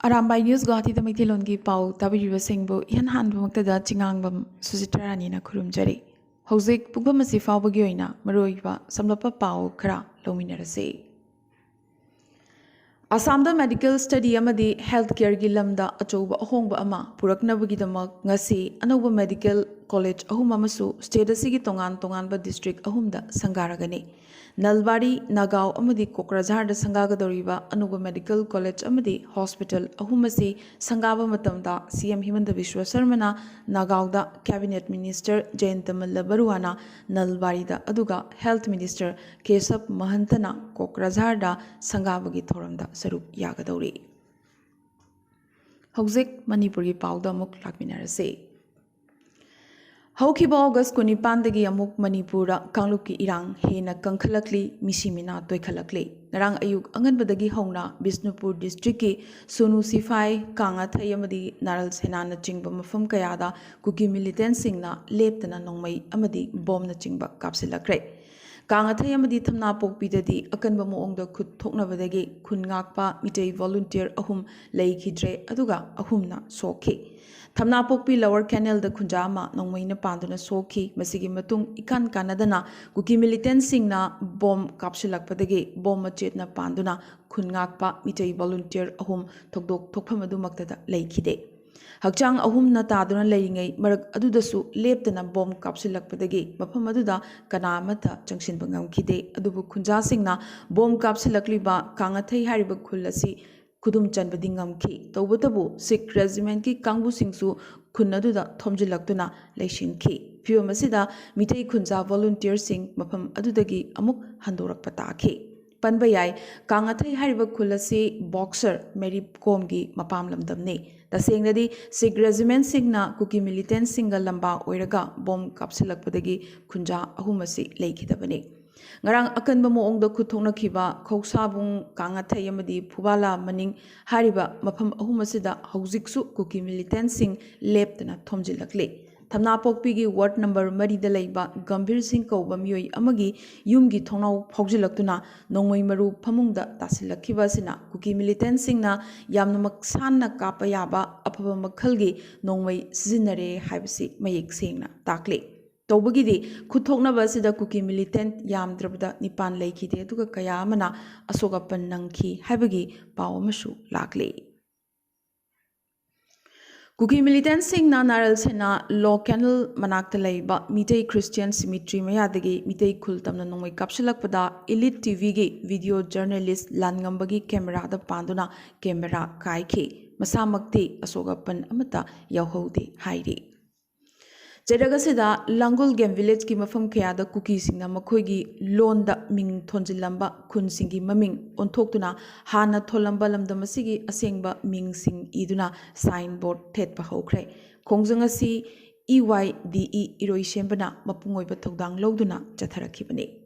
Arambai News Guwahati the Maithilongi Pau Tabiriba Singbu Yan Hanbumuktada Chingangbam Susitara na Kurumjari. Hosik Pugamasi Faubagoina, Maroiva, Samlapa Pau Kara, Lominarase. Asamda Medical Study Amadi Healthcare Gilamda Achoba Ahongba Ama, Puraknabugidamak, Ngasi, Anoba Medical College Ahumamasu, State Sigi Tonganba District Ahumda, Sangaragani. Nalbari, Nagao, Amadi Kokrajar, the Sangaga Doriva, Anuba Medical College, Amadi Hospital, Ahumasi, Sangava Matamda, CM Himanda Vishwa Sarmana, Nagauda, Cabinet Minister, Jaintamal Baruana, Nalbari da Aduga, Health Minister, Kesap Mahantana, Kokrajarda, Sangavagi Thoramda, Sarup Yagadori. Hauzik, Manipuri Pauda Muk Lakminarase. Haukiba August Kunipandagi Amuk Manipura, Kangluki Irang, Hena Kankalakli, Mishimina Toikalakli, Narang Ayuk Anganbadagi Hona, Bisnupur District, Sunu Sifai, Kanga Tayamadi, Naral Senana Chingba Mafum Kayada, Kuki Militant Singna, Leptana Nongmai, Amadi, Bom na Chingba Kapsilakre. Kanga Tayamadi Tamna Pokpidadi, Akanba Moongda Kut Toknavadagi, Kungakpa, Mitei volunteer Ahum, Laikidre, Aduga, Ahumna, Soki. Thamna Pokpi Lower Canal the Kunjama, Nongmaina Panduna Soki, Masigi Matung, Ikan Kanadana, Kuki militant Singna, Bomb Kapsulak Padagi, Bomb Machetna Panduna, Kungakpa, Mitei volunteer Ahum, Tokdok Tokpamadu Maktada, Laikide. Hakchang Ahum Nataduna Laying, Marak Adudasu, Leptana Bomb Kapsulak Padagi, Bapamaduda, Kanamata, Junction Bangam Kide, Adubu Kunja Singna, Bomb Kapsulakliba, Kangatay Hariba Kulasi. Kudum Chanbadingam ki, Tobutabu, Sikh Regiment ki Kangu Singsu, Kunaduda, Tomjilaktuna, Laishin ki. Pure Masida, Mitei Kunza volunteer sing, Mapam Adudagi, Amuk Handorak Pataki. Panbayai, Kangatai Hariba Kulasi, Boxer, Mary Komgi, Mapam Lamdamni. The saying that the Sikh Regiment Singna, Kuki Militant Single Lamba, Oiraga, Bomb Kapsilak Padagi, Kunja, Ahumasi, Lake Dabani. Ngarang akanba moongda kuthoknakiba khousabung kangathai amadi phubala maning hariba mafam ahum asida haujiksu kuki militant sing leptana thomjilakle thamna pokpigi ward number 3 da leiba gambhir singh kauba miyoi amagi yumgi thongnau phaujilaktuna nongmoi maru phamungda tasilakhiba sina kuki militant singna yamna maksanna kapa yaba aphaba makhalgi nongmoi sizinare haibasi mayek sengna takle Tobagidi, Kuthokna Basida Kuki militant Yam Drabda Nipan Lakide, Tuka Kayamana, Asogapan Nanki, Habagi, Pawamashu, Lakli. Kuki militant sing na Naral Sena, Law Canal Manaktalaiba, Mitei Christian Symmetry Mayadagi, Mitei Kultam Nongway Kapsulakpada, Elite TV video journalist Langambagi camera the Panduna, camera Kaiki, Masamakti, Asogapan Amata, Yahodi, Heidi. Jadagasida Langul Game Village ki mafam kayada cookie singna makhoigi londa ming thonjilamba kun singi maming onthoktuna hana tholamba lamda masigi asengba ming sing iduna signboard thet pa hokre khongjanga si EYDE iroi sembana mapungoi ba thogdang loduna chatharakibani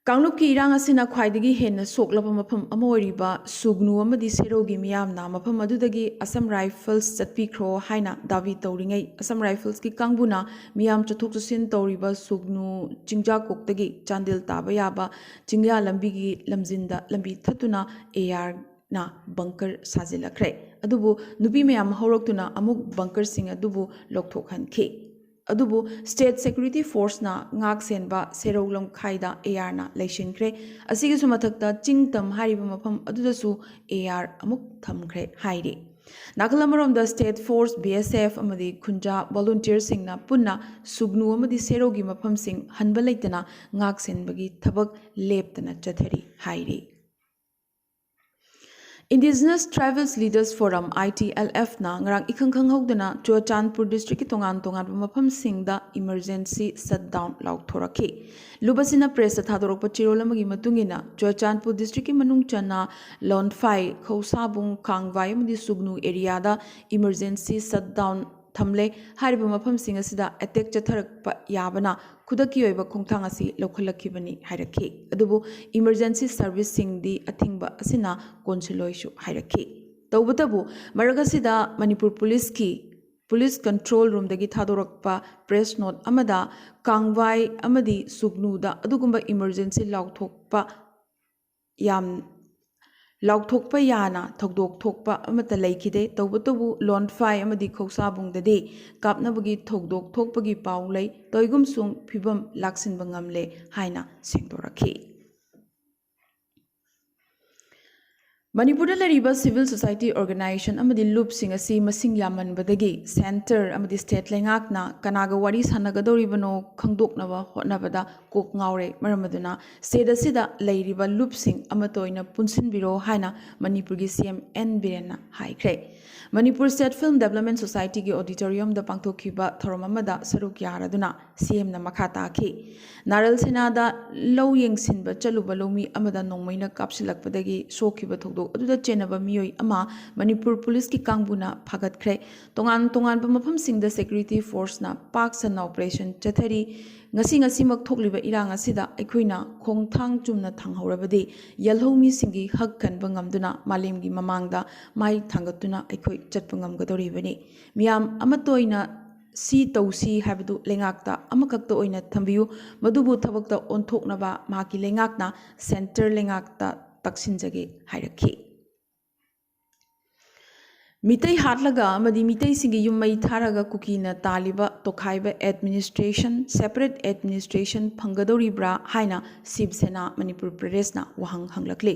Kangluki irang asina khwaidagi henna soklaba mafam amoriba sugnu amadi serogi miyamna mafam adudagi Assam Rifles chatpikhro haina davi tawringai Assam Rifles ki kangbuna miyam chathok chasin tawriba sugnu chingja koktagi chandil taba yaba chingya lambigi lamjinda lambi thatuna AR na bunker sajilakre adubu nubi miyam horoktuna amuk bunker sing adubu lokthokhankhe Adubu State Security Force na ngak senba seroglam khaida AR na leishinkre asigi sumathakta chingtam hariba mafam adudasu AR amuk thamkre hairi Nakalamarom the State Force BSF amadi kunja volunteer sing na punna sugnu amadi serogi mafam sing hanba leitana ngak senbagi thabak leptana chathari hairi Indigenous Tribals Leaders Forum ITLF na ngarang ikhangkhang hogdana Churachandpur district ki tongan mafam singda emergency shutdown laukthoraki lubasina press thadorok pachirolamagi matungina Churachandpur district ki manung chana Lonfai Khousabung Kangwai mudi sugnu area da emergency shutdown thamle hariba mafam sing asida attack chatharakpa yabana khudaki oiba khongthang asi lokhalakibani hairakhi adubu emergency service sing di athingba asina konsuloisu hairakhi tawbatabu maragasida Manipur police control room dagi thadorakpa press note amada Kangwai amadi sugnu da adugumba emergency laukthokpa yam ꯂꯥꯎꯊꯣꯛꯄ ꯌꯥꯅ ꯊꯧꯗꯣꯛ ꯊꯣꯛꯄ ꯑꯃꯠꯇ ꯂꯩꯈꯤꯗꯦ ꯇꯧꯕꯇꯕꯨ ꯂꯣꯟꯐꯥꯏ ꯑꯃꯗꯤ ꯈꯧꯁꯥꯕꯨꯡꯗꯗꯤ ꯀꯥꯞꯅꯕꯒꯤ ꯊꯧꯗꯣꯛ ꯊꯣꯛꯄꯒꯤ ꯄꯥꯎ ꯂꯩ ꯇꯣꯏꯒꯨꯝꯁꯨꯡ ꯐꯤꯕꯝ ꯂꯥꯛꯁꯤꯟꯕ ꯉꯝꯂꯦ ꯍꯥꯏꯅ ꯁꯦꯡꯗꯣꯔꯛꯈꯤ ꯃꯅꯤꯄꯨꯔꯗ ꯂꯩꯔꯤꯕ ꯁꯤꯚꯤꯜ ꯁꯣꯁꯥꯏꯇꯤ ꯑꯣꯔꯒꯅꯥꯏꯖꯦꯁꯟ ꯑꯃꯗꯤ ꯂꯨꯞꯁꯤꯡ ꯑꯁꯤ ꯃꯁꯤꯡ ꯌꯥꯝꯃꯟꯕꯗꯒꯤ ꯁꯦꯟꯇꯔ ꯑꯃꯗꯤ ꯁ꯭ꯇꯦꯠ ꯂꯩꯉꯥꯛꯅ ꯀꯅꯥꯒ ꯋꯥꯔꯤ ꯁꯥꯟꯅꯒꯗꯧꯔꯤꯕꯅꯣ ꯈꯪꯗꯣꯛꯅꯕ ꯍꯣꯠꯅꯕꯗ ꯀꯣꯛ ꯉꯥꯎꯔꯦ ꯃꯔꯝ ꯑꯗꯨꯅ ꯁ꯭ꯇꯦꯠ ꯑꯁꯤꯗ ꯂꯩꯔꯤꯕ ꯂꯨꯞꯁꯤꯡ ꯑꯃꯠꯇ ꯑꯣꯏꯅ ꯄꯨꯟꯁꯤꯟꯕꯤꯔꯣ ꯍꯥꯏꯅ ꯃꯅꯤꯄꯨꯔꯒꯤ ꯁꯤಎಂ ꯑꯦꯟ ꯕꯤꯔꯦꯟꯅ ꯍꯥꯏꯈ꯭ꯔꯦ ꯃꯅꯤꯄꯨꯔ ꯁ꯭ꯇꯦꯠ ꯐꯤꯜꯝ ꯗꯦꯕꯂꯞꯃꯦꯟ ꯁꯣꯁꯥꯏꯇꯤꯒꯤ ꯑꯣꯗꯤꯇꯣꯔꯤꯌꯝꯗ ꯄꯥꯡꯊꯣꯛꯈꯤꯕ ꯊꯧꯔꯝ ꯑꯃꯗ ꯁꯔꯨꯛ ꯌꯥꯔꯗꯨꯅ ꯁꯤಎꯝꯅ ꯃꯈꯥ ꯇꯥꯈꯤ ꯅꯥꯔꯜ ꯁꯦꯅꯥꯗ ꯂꯧ ꯌꯦꯡꯁꯤꯟꯕ ꯆꯠꯂꯨꯕ ꯂꯧꯃꯤ ꯑꯃꯗ ꯅꯣꯡꯃꯩꯅ ꯀꯥꯞꯁꯤꯜꯂꯛꯄꯗꯒꯤ ꯁꯣꯛꯈꯤꯕ ꯊꯧꯗꯣꯛ ꯑꯗꯨꯗ ꯆꯦꯟꯅꯕ ꯃꯤꯑꯣꯏ ꯑꯃ ꯃꯅꯤꯄꯨꯔ ꯄꯨꯂꯤꯁꯀꯤ ꯀꯥꯡꯕꯨꯅ ꯐꯥꯒꯠꯈ꯭ꯔꯦ ꯇꯣꯉꯥꯟ ꯇꯣꯉꯥꯟꯕ ꯃꯐꯝꯁꯤꯡꯗ ꯁꯦꯀ꯭ꯌꯨꯔꯤꯇꯤ ꯐꯣꯔꯁꯅ ꯄꯥꯛ ꯁꯟꯅ ꯑꯣꯄꯔꯦꯁꯟ ꯆꯠꯊꯔꯤ ꯉꯁꯤꯃꯛ ꯊꯣꯛꯂꯤꯕ ꯏꯔꯥꯡ ꯑꯁꯤꯗ ꯑꯩꯈꯣꯏꯅ ꯈꯣꯡꯊꯥꯡ ꯆꯨꯝꯅ ꯊꯥꯡꯍꯧꯔꯕꯗꯤ ꯌꯦꯜꯍꯧꯃꯤꯁꯤꯡꯒꯤ ꯍꯛ ꯀꯟꯕ ꯉꯝꯗꯨꯅ ꯃꯥꯂꯦꯝꯒꯤ ꯃꯃꯥꯡꯗ ꯃꯥꯏ ꯊꯥꯡꯒꯠꯇꯨꯅ ꯑꯩꯈꯣꯏ ꯆꯠꯄ ꯉꯝꯒꯗꯧꯔꯤꯕꯅꯤ ꯃꯤꯌꯥꯝ ꯑꯃꯠꯇ ꯑꯣꯏꯅ ꯁꯤ ꯇꯧꯁꯤ ꯍꯥꯏꯕꯗꯨ ꯂꯩꯉꯥꯛꯇ ꯑꯃꯈꯛꯇ ꯑꯣꯏꯅ ꯊꯝꯕꯤꯌꯨ ꯃꯗꯨꯕꯨ ꯊꯕꯛꯇ ꯑꯣꯟꯊꯣꯛꯅꯕ ꯃꯍꯥꯛꯀꯤ ꯂꯩꯉꯥꯛꯅ ꯁꯦꯟꯇꯔ ꯂꯩꯉꯥꯛꯇ ꯇꯛꯁꯤꯟꯖꯒꯦ ꯍꯥꯏꯔꯛꯈꯤ ꯃꯤꯇꯩ ꯍꯥꯠꯂꯒ ꯑꯃꯗꯤ ꯃꯤꯇꯩꯁꯤꯡꯒꯤ ꯌꯨꯝ ꯃꯩ ꯊꯥꯔꯒ ꯀꯨꯀꯤꯅ ꯇꯥꯜꯂꯤꯕ ꯇꯣꯈꯥꯏꯕ ꯑꯦꯗꯃꯤꯅꯤꯁꯇ꯭ꯔꯦꯁꯟ ꯁꯦꯄꯔꯦꯠ ꯑꯦꯗꯃꯤꯅꯤꯁꯇ꯭ꯔꯦꯁꯟ ꯐꯪꯒꯗꯧꯔꯤꯕ꯭ꯔꯥ ꯍꯥꯏꯅ ꯁꯤꯕ ꯁꯦꯅꯥ ꯃꯅꯤꯄꯨꯔ ꯄ꯭ꯔꯗꯦꯁꯅ ꯋꯥꯍꯪ ꯍꯪꯂꯛꯂꯤ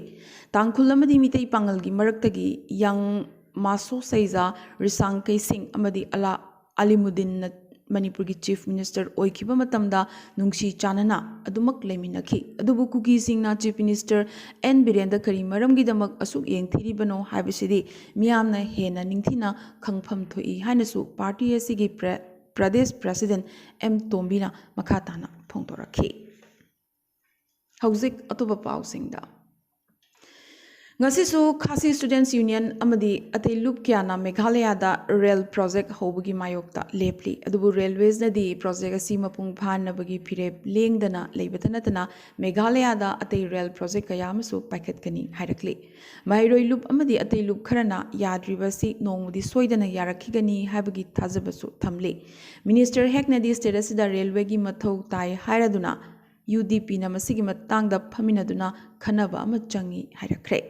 ꯇꯥꯡꯈꯨꯜ ꯑꯃꯗꯤ ꯃꯤꯇꯩ ꯄꯥꯡꯒꯜꯒꯤ ꯃꯔꯛꯇꯒꯤ ꯌꯪ ꯃꯥꯁꯣ ꯁꯩꯖꯥ ꯔꯤꯁꯥꯡ ꯀꯩꯁꯤꯡ ꯑꯃꯗꯤ ꯑꯂꯤꯃꯨꯗꯤꯟꯅ ꯃꯅꯤꯄꯨꯔꯒꯤ ꯆꯤꯐ ꯃꯤꯅꯤꯁꯇꯔ ꯑꯣꯏꯈꯤꯕ ꯃꯇꯝꯗ ꯅꯨꯡꯁꯤ ꯆꯥꯟꯅꯅ ꯑꯗꯨꯃꯛ ꯂꯩꯃꯤꯟꯅꯈꯤ ꯑꯗꯨꯕꯨ ꯀꯨꯀꯤꯁꯤꯡꯅ ꯆꯤꯐ ꯃꯤꯅꯤꯁꯇꯔ ꯑꯦꯟ ꯕꯤꯔꯦꯟꯗ ꯀꯔꯤ ꯃꯔꯝꯒꯤꯗꯃꯛ ꯑꯁꯨꯛ ꯌꯦꯡꯊꯤꯔꯤꯕꯅꯣ ꯍꯥꯏꯕꯁꯤꯗꯤ ꯃꯤꯌꯥꯝꯅ ꯍꯦꯟꯅ ꯅꯤꯡꯊꯤꯅ ꯈꯪꯐꯝ ꯊꯣꯛꯏ ꯍꯥꯏꯅꯁꯨ ꯄꯥꯔꯇꯤ ꯑꯁꯤꯒꯤ ꯄ꯭ꯔꯗꯦꯁ ꯄ꯭ꯔꯁꯤꯗꯦꯟ ꯑꯦꯝ ꯇꯣꯝꯕꯤꯅ ꯃꯈꯥ ꯇꯥꯅ ꯐꯣꯡꯗꯣꯔꯛꯈꯤ ꯍꯧꯖꯤꯛ ꯑꯇꯣꯞꯄ ꯄꯥꯎꯁꯤꯡꯗ ꯉꯁꯤꯁꯨ ꯈꯥꯁꯤ ꯁ꯭ꯇꯨꯗꯦꯟꯠꯁ ꯌꯨꯅꯤꯌꯟ ꯑꯃꯗꯤ ꯑꯇꯩ ꯂꯨꯞ ꯀꯌꯥꯅ ꯃꯦꯘꯥꯂꯌꯥꯗ ꯔꯦꯜ ꯄ꯭ꯔꯣꯖꯦꯛ ꯍꯧꯕꯒꯤ ꯃꯥꯌꯣꯛꯇ ꯂꯦꯞꯂꯤ ꯑꯗꯨꯕꯨ ꯔꯦꯜꯋꯦꯖꯅꯗꯤ ꯄ꯭ꯔꯣꯖꯦꯛ ꯑꯁꯤ ꯃꯄꯨꯡ ꯐꯥꯍꯟꯅꯕꯒꯤ ꯐꯤꯔꯦꯞ ꯂꯦꯡꯗꯅ ꯂꯩꯕꯇ ꯅꯠꯇꯅ ꯃꯦꯘꯥꯂꯌꯥꯗ ꯑꯇꯩ ꯔꯦꯜ ꯄ꯭ꯔꯣꯖꯦꯛ ꯀꯌꯥ ꯑꯃꯁꯨ ꯄꯥꯏꯈꯠꯀꯅꯤ ꯍꯥꯏꯔꯛꯂꯤ ꯃꯍꯩꯔꯣꯏ ꯂꯨꯞ ꯑꯃꯗꯤ ꯑꯇꯩ ꯂꯨꯞ ꯈꯔꯅ ꯌꯥꯗ꯭ꯔꯤꯕꯁꯤ ꯅꯣꯡꯃꯗꯤ ꯁꯣꯏꯗꯅ ꯌꯥꯔꯛꯈꯤꯒꯅꯤ ꯍꯥꯏꯕꯒꯤ ꯊꯥꯖꯕꯁꯨ ꯊꯝꯂꯤ ꯃꯤꯅꯤꯁꯇꯔ ꯍꯦꯛꯅꯗꯤ ꯁ꯭ꯇꯦꯠ ꯑꯁꯤꯗ ꯔꯦꯜꯋꯦꯒꯤ ꯃꯊꯧ ꯇꯥꯏ ꯍꯥꯏꯔꯗꯨꯅ UDPꯅ ꯃꯁꯤꯒꯤ ꯃꯇꯥꯡꯗ ꯐꯝꯃꯤꯟꯅꯗꯨꯅ ꯈꯟꯅꯕ ꯑꯃ ꯆꯪꯏ ꯍꯥꯏꯔꯛꯈ꯭ꯔꯦ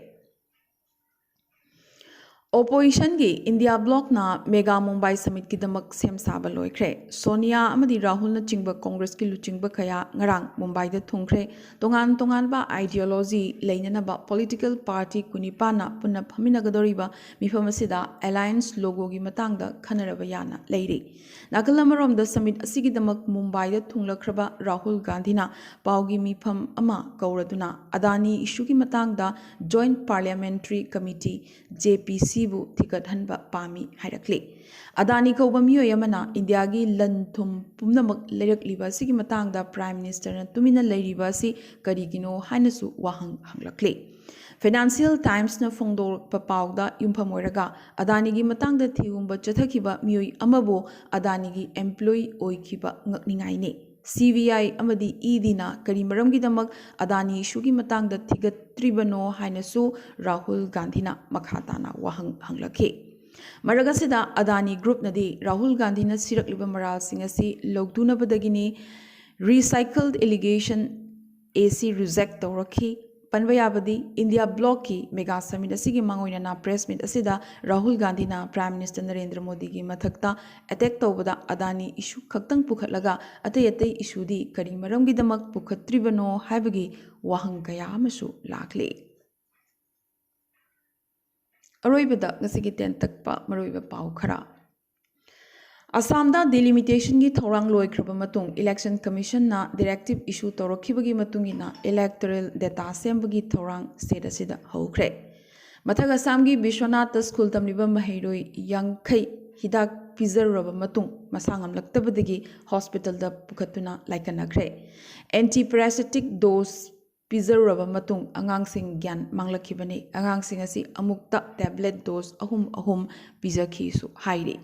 ꯑꯣꯄꯣꯖꯤꯁꯟꯒꯤ ꯏꯟꯗꯤꯌꯥ ꯕ꯭ꯂꯣꯛꯅ ꯃꯦꯒꯥ ꯃꯨꯝꯕꯥꯏ ꯁꯃꯤꯠꯀꯤꯗꯃꯛ ꯁꯦꯝ ꯁꯥꯕ ꯂꯣꯏꯈ꯭ꯔꯦ ꯁꯣꯅꯤꯌꯥ ꯑꯃꯗꯤ ꯔꯥꯍꯨꯜꯅ ꯆꯤꯡꯕ ꯀꯣꯡꯒ꯭ꯔꯦꯁꯀꯤ ꯂꯨꯆꯤꯡꯕ ꯀꯌꯥ ꯉꯔꯥꯡ ꯃꯨꯝꯕꯥꯏꯗ ꯊꯨꯡꯈ꯭ꯔꯦ ꯇꯣꯉꯥꯟ ꯇꯣꯉꯥꯟꯕ ꯑꯥꯏꯗꯤꯌꯣꯂꯣꯖꯤ ꯂꯩꯅꯅꯕ ꯄꯣꯂꯤꯇꯤꯀꯦꯜ ꯄꯥꯔꯇꯤ 19ꯅ ꯄꯨꯟꯅ ꯐꯝꯃꯤꯟꯅꯒꯗꯧꯔꯤꯕ ꯃꯤꯐꯝ ꯑꯁꯤꯗ ꯑꯦꯂꯥꯏꯟꯁ ꯂꯣꯒꯣꯒꯤ ꯃꯇꯥꯡꯗ ꯈꯟꯅꯔꯕ ꯌꯥꯅ ꯂꯩꯔꯤ ꯅꯥꯀꯜ ꯑꯃꯔꯣꯝꯗ ꯁꯃꯤꯠ ꯑꯁꯤꯒꯤꯗꯃꯛ ꯃꯨꯝꯕꯥꯏꯗ ꯊꯨꯡꯂꯈ꯭ꯔꯕ ꯔꯥꯍꯨꯜ ꯒꯥꯟꯙꯤꯅ ꯄꯥꯎꯒꯤ ꯃꯤꯐꯝ ꯑꯃ ꯀꯧꯔꯗꯨꯅ ꯑꯗꯥꯅꯤ ꯏꯁꯨꯒꯤ ꯃꯇꯥꯡꯗ ꯖꯣꯏꯟꯠ ꯄꯥꯔꯂꯤꯌꯥꯃꯦꯟꯇꯔꯤ ꯀꯃꯤꯇꯤ JPCꯕꯨ ꯊꯤꯒꯠꯍꯟꯕ ꯄꯥꯝꯃꯤ ꯍꯥꯏꯔꯛꯂꯤ ꯑꯗꯥꯅꯤ ꯀꯧꯕ ꯃꯤꯑꯣꯏ ꯑꯃꯅ ꯏꯟꯗꯤꯌꯥꯒꯤ ꯂꯟ ꯊꯨꯝ ꯄꯨꯝꯅꯃꯛ ꯂꯩꯔꯛꯂꯤꯕ ꯑꯁꯤꯒꯤ ꯃꯇꯥꯡꯗ ꯄ꯭ꯔꯥꯏꯝ ꯃꯤꯅꯤꯁꯇꯔꯅ ꯇꯨꯃꯤꯟꯅ ꯂꯩꯔꯤꯕ ꯑꯁꯤ ꯀꯔꯤꯒꯤꯅꯣ ꯍꯥꯏꯅꯁꯨ ꯋꯥꯍꯪ ꯍꯪꯂꯛꯂꯤ ꯐꯥꯏꯅꯥꯟꯁꯤꯌꯦꯜ ꯇꯥꯏꯝꯁꯅ ꯐꯣꯡꯗꯣꯔꯛꯄ ꯄꯥꯎꯗ ꯌꯨꯝꯐꯝ ꯑꯣꯏꯔꯒ ꯑꯗꯥꯅꯤꯒꯤ ꯃꯇꯥꯡꯗ ꯊꯤꯍꯨꯝꯕ ꯆꯠꯊꯈꯤꯕ ꯃꯤꯑꯣꯏ ꯑꯃꯕꯨ ꯑꯗꯥꯅꯤꯒꯤ ꯑꯦꯝꯄ꯭ꯂꯣꯌꯤ ꯑꯣꯏꯈꯤꯕ ꯉꯛꯅꯤꯡꯉꯥꯏꯅꯤ CBI ꯑꯃꯗꯤ EDꯅ ꯀꯔꯤ ꯃꯔꯝꯒꯤꯗꯃꯛ ꯑꯗꯥꯅꯤ ꯏꯁꯨꯒꯤ ꯃꯇꯥꯡꯗ ꯊꯤꯒꯠꯇ꯭ꯔꯤꯕꯅꯣ ꯍꯥꯏꯅꯁꯨ ꯔꯥꯍꯨꯜ ꯒꯥꯟꯙꯤꯅ ꯃꯈꯥ ꯇꯥꯅ ꯋꯥꯍꯪ ꯍꯪꯂꯛꯈꯤ ꯃꯔꯛ ꯑꯁꯤꯗ ꯑꯗꯥꯅꯤ ꯒ꯭ꯔꯨꯞꯅꯗꯤ ꯔꯥꯍꯨꯜ ꯒꯥꯟꯙꯤꯅ ꯁꯤꯔꯛꯂꯤꯕ ꯃꯔꯥꯜꯁꯤꯡ ꯑꯁꯤ ꯂꯧꯗꯨꯅꯕꯗꯒꯤꯅꯤ ꯔꯤꯁꯥꯏꯀꯜ ꯑꯦꯂꯤꯒꯦꯁꯟ AC ꯔꯤꯖꯦꯛ ꯇꯧꯔꯛꯈꯤ ꯄꯟꯕ ꯌꯥꯕꯗꯤ ꯏꯟꯗꯤꯌꯥ ꯕ꯭ꯂꯣꯛꯀꯤ ꯃꯦꯒꯥ ꯁꯃꯤꯠ ꯑꯁꯤꯒꯤ ꯃꯥꯡꯑꯣꯏꯅꯅ ꯄ꯭ꯔꯦꯁ ꯃꯤꯠ ꯑꯁꯤꯗ ꯔꯥꯍꯨꯜ ꯒꯥꯟꯙꯤꯅ ꯄ꯭ꯔꯥꯏꯝ ꯃꯤꯅꯤꯁꯇꯔ ꯅꯔꯦꯟꯗ꯭ꯔ ꯃꯣꯗꯤꯒꯤ ꯃꯊꯛꯇ ꯑꯦꯇꯦꯛ ꯇꯧꯕꯗ ꯑꯗꯥꯅꯤ ꯏꯁꯨ ꯈꯛꯇꯪ ꯄꯨꯈꯠꯂꯒ ꯑꯇꯩ ꯏꯁꯨꯗꯤ ꯀꯔꯤ ꯃꯔꯝꯒꯤꯗꯃꯛ ꯄꯨꯈꯠꯇ꯭ꯔꯤꯕꯅꯣ ꯍꯥꯏꯕꯒꯤ ꯋꯥꯍꯪ ꯀꯌꯥ ꯑꯃꯁꯨ ꯂꯥꯛꯂꯤ ꯑꯔꯣꯏꯕꯗ ꯉꯁꯤꯒꯤ ꯇꯦꯟꯇꯛꯄ ꯃꯔꯨꯑꯣꯏꯕ ꯄꯥꯎ ꯈꯔ ꯑꯁꯥꯝꯗ ꯗꯤꯂꯤꯃꯤꯇꯦꯁꯟꯒꯤ ꯊꯧꯔꯥꯡ ꯂꯣꯏꯈ꯭ꯔꯕ ꯃꯇꯨꯡ ꯏꯂꯦꯛꯁꯟ ꯀꯃꯤꯁꯟꯅ ꯗꯤꯔꯦꯛꯇꯤꯕ ꯏꯁꯨ ꯇꯧꯔꯛꯈꯤꯕꯒꯤ ꯃꯇꯨꯡꯏꯟꯅ ꯏꯂꯦꯛꯇꯣꯔꯦꯜ ꯗꯦꯇꯥ ꯁꯦꯝꯕꯒꯤ ꯊꯧꯔꯥꯡ ꯁ꯭ꯇꯦꯠ ꯑꯁꯤꯗ ꯍꯧꯈ꯭ꯔꯦ ꯃꯊꯛ ꯑꯁꯥꯝꯒꯤ ꯕꯤꯁ꯭ꯋꯅꯥꯊꯇ ꯁ꯭ꯀꯨꯜ ꯇꯝꯂꯤꯕ ꯃꯍꯩꯔꯣꯏ 50 ꯍꯤꯗꯥꯛ ꯄꯤꯖꯔꯨꯔꯕ ꯃꯇꯨꯡ ꯃꯁꯥ ꯉꯝꯂꯛꯇꯕꯗꯒꯤ ꯍꯣꯁꯄꯤꯇꯥꯜꯗ ꯄꯨꯈꯠꯇꯨꯅ ꯂꯥꯏꯀꯠꯅꯈ꯭ꯔꯦ ꯑꯦꯟꯇꯤꯄꯦꯔꯥꯁꯤꯇꯤꯛ ꯗꯣꯁ ꯄꯤꯖꯔꯨꯔꯕ ꯃꯇꯨꯡ ꯑꯉꯥꯡꯁꯤꯡ ꯒ꯭ꯌꯥꯟ ꯃꯥꯡꯂꯛꯈꯤꯕꯅꯤ ꯑꯉꯥꯡꯁꯤꯡ ꯑꯁꯤ ꯑꯃꯨꯛꯇ ꯇꯦꯕ꯭ꯂꯦꯠ ꯗꯣꯁ ꯑꯍꯨꯝ ꯄꯤꯖꯈꯤꯁꯨ ꯍꯥꯏꯔꯤ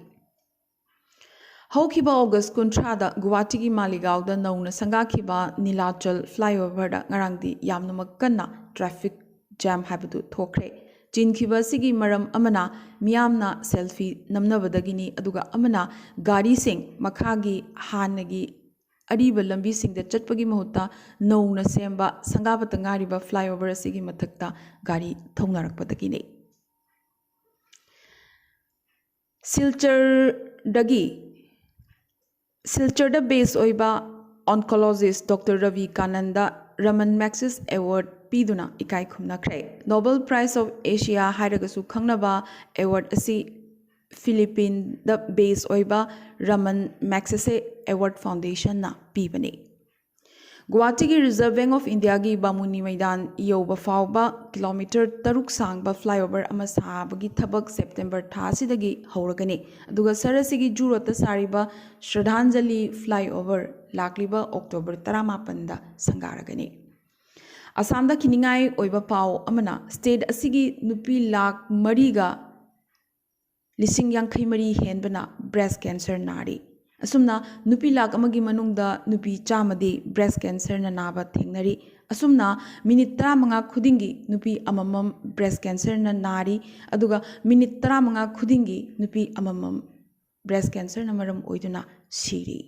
ꯍꯧꯈꯤꯕ ꯑꯣꯒꯁꯠ 30ꯗ ꯒꯨꯋꯥꯍꯥꯇꯤꯒꯤ ꯃꯥꯂꯤꯒꯥꯎꯗ ꯅꯧꯅ ꯁꯪꯒꯥꯈꯤꯕ ꯅꯤꯂꯥꯆꯜ ꯐ꯭ꯂꯥꯏꯑꯣꯚꯔꯗ ꯉꯔꯥꯡꯗꯤ ꯌꯥꯝꯅꯃꯛ ꯀꯟꯅ ꯇ꯭ꯔꯥꯐꯤꯛ ꯖꯥꯝ ꯍꯥꯏꯕꯗꯨ ꯊꯣꯛꯈ꯭ꯔꯦ ꯆꯤꯟꯈꯤꯕ ꯑꯁꯤꯒꯤ ꯃꯔꯝ ꯑꯃꯅ ꯃꯤꯌꯥꯝꯅ ꯁꯦꯜꯐꯤ ꯅꯝꯅꯕꯗꯒꯤꯅꯤ ꯑꯗꯨꯒ ꯑꯃꯅ ꯒꯥꯔꯤꯁꯤꯡ ꯃꯈꯥꯒꯤ ꯍꯥꯟꯅꯒꯤ ꯑꯔꯤꯕ ꯂꯝꯕꯤꯁꯤꯡꯗ ꯆꯠꯄꯒꯤ ꯃꯍꯨꯠꯇ ꯅꯧꯅ ꯁꯦꯝꯕ ꯁꯪꯒꯥꯕꯇ ꯉꯥꯏꯔꯤꯕ ꯐ꯭ꯂꯥꯏꯑꯣꯚꯔ ꯑꯁꯤꯒꯤ ꯃꯊꯛꯇ ꯒꯥꯔꯤ ꯊꯧꯅꯔꯛꯄꯗꯒꯤꯅꯤ꯫ ꯁꯤꯜꯆꯔꯗ ꯕꯦꯁ ꯑꯣꯏꯕ ꯑꯣꯟꯀꯣꯂꯣꯖꯤꯁ ꯗꯣꯛꯇꯔ ꯔꯕꯤ ꯀꯥꯅꯟꯗ ꯔꯃꯟ ꯃꯦꯛꯁꯤꯁ ꯑꯦꯋꯥꯔꯗ ꯄꯤꯗꯨꯅ ꯏꯀꯥꯏ ꯈꯨꯝꯅꯈ꯭ꯔꯦ꯫ ꯅꯣꯕꯦꯜ ꯄ꯭ꯔꯥꯏꯖ ꯑꯣꯐ ꯑꯦꯁꯤꯌꯥ ꯍꯥꯏꯔꯒꯁꯨ ꯈꯪꯅꯕ ꯑꯦꯋꯥꯔꯗ ꯑꯁꯤ ꯐꯤꯂꯤꯄꯤꯟꯗ ꯕꯦꯁ ꯑꯣꯏꯕ ꯔꯃꯟ ꯃꯦꯛꯁꯦꯁꯦ ꯑꯦꯋꯥꯔꯗ ꯐꯥꯎꯟꯗꯦꯁꯟꯅ ꯄꯤꯕꯅꯤ꯫ ꯒꯨꯋꯥꯍꯥꯇꯤꯒꯤ ꯔꯤꯖꯔꯚ ꯕꯦꯡꯛ ꯑꯣꯐ ꯏꯟꯗꯤꯌꯥꯒꯤ ꯕꯥꯃꯨꯅꯤ ꯃꯩꯗꯥꯟ ꯌꯧꯕ ꯐꯥꯎꯕ ꯀꯤꯂꯣꯃꯤꯇꯔ 6 ꯁꯥꯡꯕ ꯐ꯭ꯂꯥꯏꯑꯣꯚꯔ ꯑꯃ ꯁꯥꯕꯒꯤ ꯊꯕꯛ ꯁꯦꯞꯇꯦꯝꯕꯔ ꯊꯥ ꯑꯁꯤꯗꯒꯤ ꯍꯧꯔꯒꯅꯤ꯫ ꯑꯗꯨꯒ ꯁꯍꯔ ꯑꯁꯤꯒꯤ ꯖꯨ ꯔꯣꯗꯇ ꯁꯥꯔꯤꯕ ꯁ꯭ꯔꯙꯥꯟꯖꯂꯤ ꯐ꯭ꯂꯥꯏꯑꯣꯚꯔ ꯂꯥꯛꯂꯤꯕ ꯑꯣꯛꯇꯣꯕꯔ 19ꯗ ꯁꯪꯒꯥꯔꯒꯅꯤ꯫ ꯑꯁꯥꯝꯗ ꯈꯤꯅꯤꯡꯉꯥꯏ ꯑꯣꯏꯕ ꯄꯥꯎ ꯑꯃꯅ ꯁ꯭ꯇꯦꯠ ꯑꯁꯤꯒꯤ ꯅꯨꯄꯤ ꯂꯥꯈ 4,084,000 ꯍꯦꯟꯕꯅ ꯕ꯭ꯔꯦꯁ ꯀꯦꯟꯁꯔ ꯅꯥꯔꯤ꯫ ꯑꯁꯨꯝꯅ ꯅꯨꯄꯤ ꯂꯥꯈ ꯑꯃꯒꯤ ꯃꯅꯨꯡꯗ ꯅꯨꯄꯤ 100ꯗꯤ ꯕ꯭ꯔꯦꯁ ꯀꯦꯟꯁꯔꯅ ꯅꯥꯕ ꯊꯦꯡꯅꯔꯤ꯫ ꯑꯁꯨꯝꯅ ꯃꯤꯅꯤꯠ 15 ꯈꯨꯗꯤꯡꯒꯤ ꯅꯨꯄꯤ ꯑꯃꯃꯝ ꯕ꯭ꯔꯦꯁ ꯀꯦꯟꯁꯔꯅ ꯅꯥꯔꯤ꯫ ꯑꯗꯨꯒ ꯃꯤꯅꯤꯠ 15 ꯈꯨꯗꯤꯡꯒꯤ ꯅꯨꯄꯤ ꯑꯃꯃꯝ ꯕ꯭ꯔꯦꯁ ꯀꯦꯟꯁꯔꯅ ꯃꯔꯝ ꯑꯣꯏꯗꯨꯅ ꯁꯤꯔꯤ꯫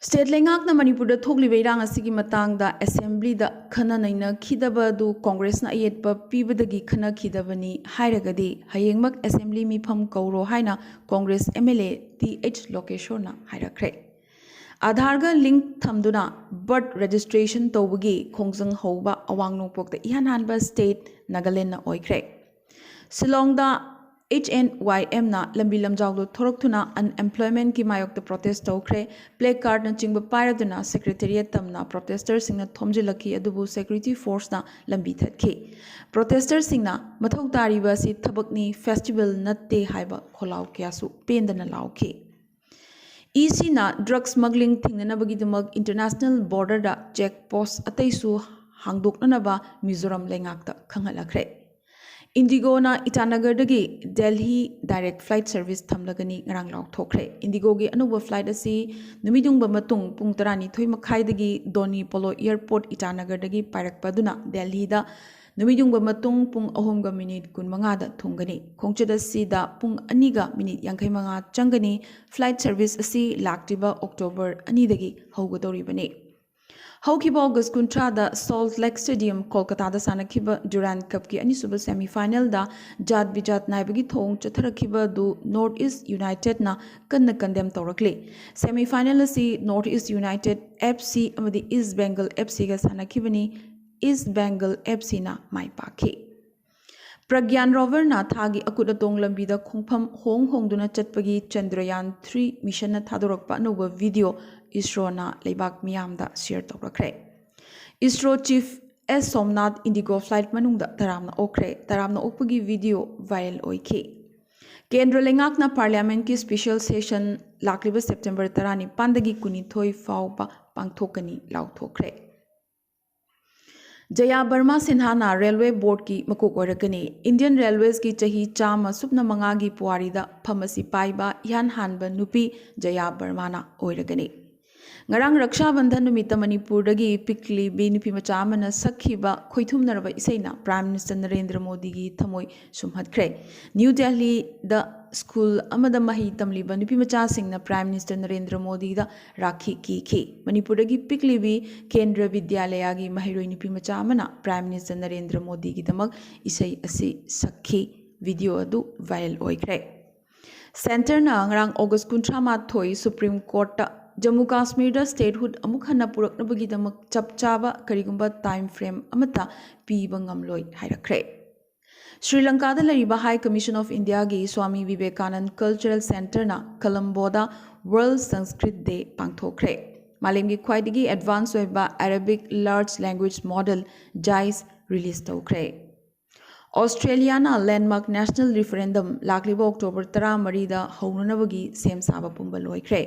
ꯁ꯭ꯇꯦꯠ ꯂꯩꯉꯥꯛꯅ ꯃꯅꯤꯄꯨꯔꯗ ꯊꯣꯛꯂꯤꯕ ꯏꯔꯥꯡ ꯑꯁꯤꯒꯤ ꯃꯇꯥꯡꯗ ꯑꯦꯁꯦꯝꯕ꯭ꯂꯤꯗ ꯈꯟꯅ ꯅꯩꯅꯈꯤꯗꯕ ꯑꯗꯨ ꯀꯣꯡꯒ꯭ꯔꯦꯁꯅ ꯑꯌꯦꯠꯄ ꯄꯤꯕꯗꯒꯤ ꯈꯟꯅꯈꯤꯗꯕꯅꯤ ꯍꯥꯏꯔꯒꯗꯤ ꯍꯌꯦꯡꯃꯛ ꯑꯦꯁꯦꯝꯕ꯭ꯂꯤ ꯃꯤꯐꯝ ꯀꯧꯔꯣ ꯍꯥꯏꯅ ꯀꯣꯡꯒ꯭ꯔꯦꯁ MLA T.H. ꯂꯣꯀꯦꯁꯣꯔꯅ ꯍꯥꯏꯔꯛꯈ꯭ꯔꯦ꯫ ꯑꯥꯙꯥꯔꯒ ꯂꯤꯡꯛ ꯊꯝꯗꯨꯅ ꯕꯔꯊ ꯔꯦꯖꯤꯁꯇ꯭ꯔꯦꯁꯟ ꯇꯧꯕꯒꯤ ꯈꯣꯡꯖꯪ ꯍꯧꯕ ꯑꯋꯥꯡ ꯅꯣꯡꯄꯣꯛꯇ ꯏꯍꯥꯟ ꯍꯥꯟꯕ ꯁ꯭ꯇꯦꯠ ꯅꯥꯒꯥꯂꯦꯟꯗꯅ ꯑꯣꯏꯈ꯭ꯔꯦ꯫ ꯁꯤꯂꯣꯡꯗ HNYMꯅ ꯂꯝꯕꯤ ꯂꯝꯖꯥꯎꯗ ꯊꯣꯔꯛꯇꯨꯅ ꯑꯟꯑꯦꯝꯄ꯭ꯂꯣꯏꯃꯦꯟꯠꯀꯤ ꯃꯥꯌꯣꯛꯇ ꯄ꯭ꯔꯣꯇꯦꯁꯠ ꯇꯧꯈ꯭ꯔꯦ꯫ ꯄ꯭ꯂꯦ ꯀꯥꯔꯗꯅꯆꯤꯡꯕ ꯄꯥꯏꯔꯗꯨꯅ ꯁꯦꯀ꯭ꯔꯦꯇꯦꯔꯤꯌꯦꯠ ꯇꯝꯅ ꯄ꯭ꯔꯣꯇꯦꯁꯇꯔꯁꯤꯡꯅ ꯊꯣꯝꯖꯤꯜꯂꯛꯈꯤ ꯑꯗꯨꯕꯨ ꯁꯦꯀ꯭ꯌꯨꯔꯤꯇꯤ ꯐꯣꯔꯁꯅ ꯂꯝꯕꯤ ꯊꯠꯈꯤ꯫ ꯄ꯭ꯔꯣꯇꯦꯁꯇꯔꯁꯤꯡꯅ ꯃꯊꯧ ꯇꯥꯔꯤꯕ ꯑꯁꯤ ꯊꯕꯛꯅꯤ, ꯐꯦꯁꯇꯤꯚꯦꯜ ꯅꯠꯇꯦ ꯍꯥꯏꯕ ꯈꯣꯜꯂꯥꯎ ꯀꯌꯥꯁꯨ ꯄꯦꯟꯗꯅ ꯂꯥꯎꯈꯤ꯫ ECꯅ ꯗ꯭ꯔꯒ ꯁ꯭ꯃꯒ꯭ꯂꯤꯡ ꯊꯤꯡꯅꯅꯕꯒꯤꯗꯃꯛ ꯏꯟꯇꯔꯅꯦꯁꯅꯦꯜ ꯕꯣꯔꯗꯔꯗ ꯆꯦꯛ ꯄꯣꯁꯠ ꯑꯇꯩꯁꯨ ꯍꯥꯡꯗꯣꯛꯅꯅꯕ ꯃꯤꯖꯣꯔꯥꯝ ꯂꯩꯉꯥꯛꯇ ꯈꯪꯍꯜꯂꯛꯈ꯭ꯔꯦ꯫ ꯏꯟꯗꯤꯒꯣꯅ ꯏꯇꯥꯅꯒꯔꯗꯒꯤ ꯗꯦꯜꯍꯤ ꯗꯥꯏꯔꯦꯛ ꯐ꯭ꯂꯥꯏꯠ ꯁꯔꯚꯤꯁ ꯊꯝꯂꯒꯅꯤ ꯉꯔꯥꯡ ꯂꯥꯎꯊꯣꯛꯈ꯭ꯔꯦ꯫ ꯏꯟꯗꯤꯒꯣꯒꯤ ꯑꯅꯧꯕ ꯐ꯭ꯂꯥꯏꯠ ꯑꯁꯤ ꯅꯨꯃꯤꯠꯌꯨꯡꯕ ꯃꯇꯨꯡ ꯄꯨꯡ 12:30ꯗꯒꯤ ꯗꯣꯅꯤ ꯄꯣꯂꯣ ꯑꯦꯌꯔꯄꯣꯔꯠ ꯏꯇꯥꯅꯒꯔꯗꯒꯤ ꯄꯥꯏꯔꯛꯄ ꯑꯗꯨꯅ ꯗꯦꯜꯍꯤꯗ ꯅꯨꯃꯤꯠꯌꯨꯡꯕ ꯃꯇꯨꯡ ꯄꯨꯡ 3:25ꯗ ꯊꯨꯡꯒꯅꯤ꯫ ꯈꯣꯡꯆꯠ ꯑꯁꯤꯗ ꯄꯨꯡ 2:55 ꯆꯪꯒꯅꯤ꯫ ꯐ꯭ꯂꯥꯏꯠ ꯁꯔꯚꯤꯁ ꯑꯁꯤ ꯂꯥꯛꯂꯤꯕ ꯑꯣꯛꯇꯣꯕꯔ 2ꯗꯒꯤ ꯍꯧꯒꯗꯧꯔꯤꯕꯅꯤ꯫ ꯍꯧꯈꯤꯕ ꯑꯣꯒꯁꯠ 30ꯗ ꯁꯣꯜꯠ ꯂꯦꯛ ꯁ꯭ꯇꯦꯗꯤꯌꯝ ꯀꯣꯜꯀꯇꯥꯗ ꯁꯥꯟꯅꯈꯤꯕ ꯗꯨꯔꯥꯟ ꯀꯞꯀꯤ ꯑꯅꯤꯁꯨꯕ ꯁꯦꯃꯤꯐꯥꯏꯅꯦꯜꯗ ꯖꯥꯠ ꯕꯤꯖꯥꯠ ꯅꯥꯏꯕꯒꯤ ꯊꯧꯑꯣꯡ ꯆꯠꯊꯔꯛꯈꯤꯕ ꯑꯗꯨ ꯅꯣꯔꯊ ꯏꯁꯠ ꯌꯨꯅꯥꯏꯇꯦꯗꯅ ꯀꯟꯅ ꯀꯟꯗꯦꯝ ꯇꯧꯔꯛꯂꯤ꯫ ꯁꯦꯃꯤꯐꯥꯏꯅꯦꯜ ꯑꯁꯤ ꯅꯣꯔꯊ ꯏꯁꯠ ꯌꯨꯅꯥꯏꯇꯦꯗ FC ꯑꯃꯗꯤ ꯏꯁꯠ ꯕꯦꯡꯒꯜ FCꯒ ꯁꯥꯟꯅꯈꯤꯕꯅꯤ꯫ ꯏꯁꯠ ꯕꯦꯡꯒꯜ FCꯅ ꯃꯥꯏ ꯄꯥꯛꯈꯤ꯫ ꯄ꯭ꯔꯒ꯭ꯌꯥꯟ ꯔꯣꯚꯔꯅ ꯊꯥꯒꯤ ꯑꯀꯨꯠ ꯑꯇꯣꯡ ꯂꯝꯕꯤꯗ ꯈꯣꯡꯐꯝ ꯍꯣꯡꯗꯨꯅ ꯆꯠꯄꯒꯤ ꯆꯟꯗ꯭ꯔꯌꯥꯟ-3 ꯃꯤꯁꯟꯅ ꯊꯥꯗꯣꯔꯛꯄ ꯑꯅꯧꯕ ꯚꯤꯗꯤꯑꯣ ꯏꯁꯔꯣꯅ ꯂꯩꯕꯥꯛ ꯃꯤꯌꯥꯝꯗ ꯁꯦꯌꯔ ꯇꯧꯔꯛꯈ꯭ꯔꯦ꯫ ISRO chief S. Somanath IndiGo flight ꯃꯅꯨꯡꯗ ꯇꯔꯥꯝꯅ ꯑꯣꯛꯈ꯭ꯔꯦ꯫ ꯇꯔꯥꯝꯅ ꯑꯣꯛꯄꯒꯤ ꯚꯤꯗꯤꯑꯣ ꯚꯥꯏꯔꯦꯜ ꯑꯣꯏꯈꯤ꯫ ꯀꯦꯟꯗ꯭ꯔ ꯂꯩꯉꯥꯛꯅ ꯄꯥꯔꯂꯤꯌꯥꯃꯦꯟꯠꯀꯤ ꯁ꯭ꯄꯦꯁꯤꯌꯦꯜ ꯁꯦꯁꯟ ꯂꯥꯛꯂꯤꯕ ꯁꯦꯞꯇꯦꯝꯕꯔ 19ꯗꯒꯤ 22 ꯐꯥꯎꯕ ꯄꯥꯡꯊꯣꯛꯀꯅꯤ ꯂꯥꯎꯊꯣꯛꯈ꯭ꯔꯦ꯫ ꯖꯌꯥ ꯕꯔꯃꯥ ꯁꯤꯟꯍꯥꯅ ꯔꯦꯜꯋꯦ ꯕꯣꯔꯗꯀꯤ ꯃꯀꯣꯛ ꯑꯣꯏꯔꯛꯀꯅꯤ꯫ ꯏꯟꯗꯤꯌꯟ ꯔꯦꯜꯋꯦꯖꯒꯤ ꯆꯍꯤ 165ꯒꯤ ꯄꯨꯋꯥꯔꯤꯗ ꯐꯝ ꯑꯁꯤ ꯄꯥꯏꯕ ꯏꯍꯥꯟ ꯍꯥꯟꯕ ꯅꯨꯄꯤ ꯖꯌꯥ ꯕꯔꯃꯥꯅ ꯑꯣꯏꯔꯒꯅꯤ꯫ ꯉꯔꯥꯡ ꯔꯛꯁꯥ ꯕꯟꯙꯟ ꯅꯨꯃꯤꯠꯇ ꯃꯅꯤꯄꯨꯔꯗꯒꯤ ꯄꯤꯛꯂꯤꯕꯤ ꯅꯨꯄꯤꯃꯆꯥ ꯑꯃꯅ ꯁꯛꯈꯤꯕ ꯈꯣꯏꯊꯨꯝꯅꯔꯕ ꯏꯁꯩꯅ ꯄ꯭ꯔꯥꯏꯝ ꯃꯤꯅꯤꯁꯇꯔ ꯅꯔꯦꯟꯗ꯭ꯔ ꯃꯣꯗꯤꯒꯤ ꯊꯃꯣꯏ ꯁꯨꯝꯍꯠꯈ꯭ꯔꯦ꯫ ꯅ꯭ꯌꯨ ꯗꯦꯜꯂꯤꯗ ꯁ꯭ꯀꯨꯜ ꯑꯃꯗ ꯃꯍꯩ ꯇꯝꯂꯤꯕ ꯅꯨꯄꯤꯃꯆꯥꯁꯤꯡꯅ ꯄ꯭ꯔꯥꯏꯝ ꯃꯤꯅꯤꯁꯇꯔ ꯅꯔꯦꯟꯗ꯭ꯔ ꯃꯣꯗꯤꯗ ꯔꯥꯈꯤ ꯀꯤꯈꯤ꯫ ꯃꯅꯤꯄꯨꯔꯗꯒꯤ ꯄꯤꯛꯂꯤꯕꯤ ꯀꯦꯟꯗ꯭ꯔ ꯕꯤꯗ꯭ꯌꯥꯂꯌꯒꯤ ꯃꯍꯩꯔꯣꯏ ꯅꯨꯄꯤꯃꯆꯥ ꯑꯃꯅ ꯄ꯭ꯔꯥꯏꯝ ꯃꯤꯅꯤꯁꯇꯔ ꯅꯔꯦꯟꯗ꯭ꯔ ꯃꯣꯗꯤꯒꯤꯗꯃꯛ ꯏꯁꯩ ꯑꯁꯤ ꯁꯛꯈꯤ꯫ ꯚꯤꯗꯤꯑꯣ ꯑꯗꯨ ꯚꯥꯏꯔꯦꯜ ꯑꯣꯏꯈ꯭ꯔꯦ꯫ ꯁꯦꯟꯇꯔꯅꯉꯔꯥꯡ ꯑꯣꯒꯁꯠ 31 ꯁꯨꯄ꯭ꯔꯤꯝ ꯀꯣꯔꯠꯇ ꯖꯝꯃꯨ ꯀꯥꯁꯃꯤꯔꯗ ꯁ꯭ꯇꯦꯠꯍꯨꯗ ꯑꯃꯨꯛ ꯍꯟꯅ ꯄꯨꯔꯛꯅꯕꯒꯤꯗꯃꯛ ꯆꯞ ꯆꯥꯕ ꯀꯔꯤꯒꯨꯝꯕ ꯇꯥꯏꯝ ꯐ꯭ꯔꯦꯝ ꯑꯃꯠꯇ ꯄꯤꯕ ꯉꯝꯂꯣꯏ ꯍꯥꯏꯔꯛꯈ꯭ꯔꯦ꯫ ಶ್ರೀಲಂಕಾದ ꯂꯩꯔꯤꯕ ꯍꯥꯏ ꯀꯃꯤꯁꯟ ꯑꯣꯐ ꯏꯟꯗꯤꯌꯥꯒꯤ ꯁ꯭ꯋꯥꯃꯤ ꯕꯤꯕꯦꯀꯥꯅꯟꯗ ꯀꯜꯆꯔꯦꯜ ꯁꯦꯟꯇꯔꯅ ꯀꯂꯝꯕꯣꯗ ꯋꯥꯔꯜꯗ ꯁꯪꯁꯀ꯭ꯔꯤꯠ ꯗꯦ ꯄꯥꯡꯊꯣꯛꯈ꯭ꯔꯦ꯫ ꯃꯥꯂꯦꯝꯒꯤ ꯈ꯭ꯋꯥꯏꯗꯒꯤ ꯑꯦꯗꯚꯥꯟꯁ ꯑꯣꯏꯕ Arabic large language model JAISE release ꯇꯧꯈ꯭ꯔꯦ꯫ ꯑꯣꯁꯇ꯭ꯔꯦꯂꯤꯌꯥꯅ ꯂꯦꯟꯗꯃꯥꯔꯛ ꯅꯦꯁꯅꯦꯜ ꯔꯤꯐꯔꯦꯟꯗꯝ ꯂꯥꯛꯂꯤꯕ ꯑꯣꯛꯇꯣꯕꯔ 13ꯗ ꯍꯧꯅꯅꯕꯒꯤ ꯁꯦꯝ ꯁꯥꯕ ꯄꯨꯝꯕ ꯂꯣꯏꯈ꯭ꯔꯦ꯫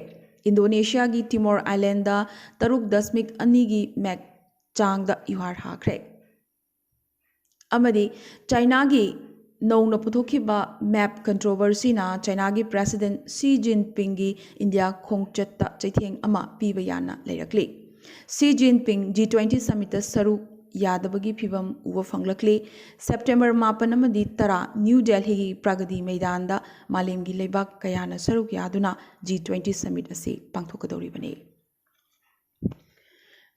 ꯏꯟꯗꯣꯅꯦꯁꯤꯌꯥꯒꯤ ꯇꯤꯃꯣꯔ ꯑꯥꯏꯂꯦꯟꯗ 3.2ꯒꯤ ꯃꯦꯛ ꯆꯥꯡꯗ ꯌꯨꯍꯥꯔ ꯍꯥꯈ꯭ꯔꯦ꯫ ꯑꯃꯗꯤ ꯆꯥꯏꯅꯥꯒꯤ ꯅꯧꯅ ꯄꯨꯊꯣꯛꯈꯤꯕ ꯃꯦꯞ ꯀꯟꯇ꯭ꯔꯣꯚꯔꯁꯤꯅ ꯆꯥꯏꯅꯥꯒꯤ ꯄ꯭ꯔꯦꯁꯤꯗꯦꯟꯠ ꯁꯤ ꯖꯤꯟꯄꯤꯡꯒꯤ ꯏꯟꯗꯤꯌꯥ ꯈꯣꯡꯆꯠꯇ ꯆꯩꯊꯦꯡ ꯑꯃ ꯄꯤꯕ ꯌꯥꯅ ꯂꯩꯔꯛꯂꯤ꯫ ꯁꯤ ꯖꯤꯟꯄꯤꯡ G20 ꯁꯝꯃꯤꯠꯇ ꯁꯔꯨꯛ ꯌꯥꯗꯕꯒꯤ ꯐꯤꯚꯝ ꯎꯕ ꯐꯪꯂꯛꯂꯤ ꯁꯦꯞꯇꯦꯝꯕꯔ 9 ꯑꯃꯗꯤ 10 ꯅ꯭ꯌꯨ ꯗꯦꯜꯍꯤꯒꯤ ꯄ꯭ꯔꯒꯇꯤ ꯃꯩꯗꯥꯟꯗ मालेमगी लेबाक कयाना सरुक यादुना G20 समिट असे पांथोकदौरिबने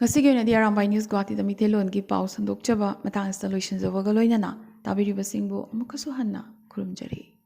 ngasigi oinadi Arambai News Guwahati da mithelon gi pau sandokchaba matang installation jawagaloinana tabiribasingbu amukasu hanna khurumjari